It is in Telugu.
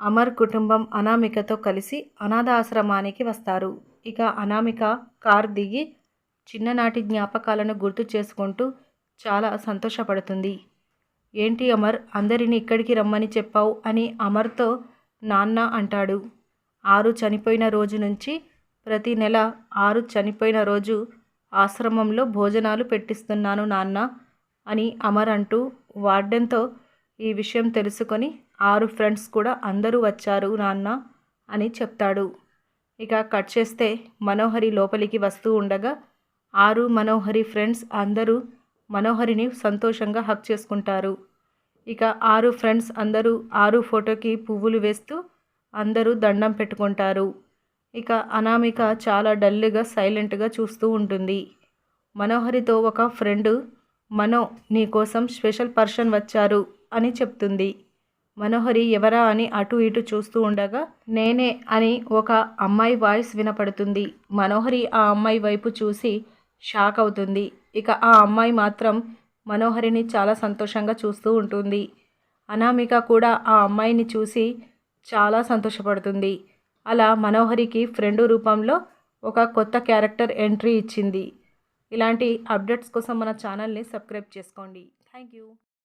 అమర్ కుటుంబం అనామికతో కలిసి అనాథాశ్రమానికి వస్తారు. ఇక అనామిక కార్ దిగి చిన్ననాటి జ్ఞాపకాలను గుర్తు చేసుకుంటూ చాలా సంతోషపడుతుంది. ఏంటి అమర్, అందరినీ ఇక్కడికి రమ్మని చెప్పావు అని అమర్తో నాన్న అంటాడు. 6 చనిపోయిన రోజు నుంచి ప్రతి నెల 6 చనిపోయిన రోజు ఆశ్రమంలో భోజనాలు పెట్టిస్తున్నాను నాన్న అని అమర్ అంటూ వార్డెన్తో ఈ విషయం తెలుసుకొని 6 ఫ్రెండ్స్ కూడా అందరూ వచ్చారు నాన్న అని చెప్తాడు. ఇక కట్ చేస్తే మనోహరి లోపలికి వస్తూ ఉండగా 6 మనోహరి ఫ్రెండ్స్ అందరూ మనోహరిని సంతోషంగా హగ్ చేసుకుంటారు. ఇక 6 ఫ్రెండ్స్ అందరూ 6 ఫోటోకి పువ్వులు వేస్తూ అందరూ దండం పెట్టుకుంటారు. ఇక అనామిక చాలా డల్గా సైలెంట్గా చూస్తూ ఉంటుంది. మనోహరితో ఒక ఫ్రెండ్ మనో నీ కోసం స్పెషల్ పర్సన్ వచ్చారు అని చెప్తుంది. మనోహరి ఎవరా అని అటు ఇటు చూస్తూ ఉండగా నేనే అని ఒక అమ్మాయి వాయిస్ వినపడుతుంది. మనోహరి ఆ అమ్మాయి వైపు చూసి షాక్ అవుతుంది. ఇక ఆ అమ్మాయి మాత్రం మనోహరిని చాలా సంతోషంగా చూస్తూ ఉంటుంది. అనామిక కూడా ఆ అమ్మాయిని చూసి చాలా సంతోషపడుతుంది. అలా మనోహరికి ఫ్రెండ్ రూపంలో ఒక కొత్త క్యారెక్టర్ ఎంట్రీ ఇచ్చింది. ఇలాంటి అప్డేట్స్ కోసం మన ఛానల్ని సబ్స్క్రైబ్ చేసుకోండి. Thank you.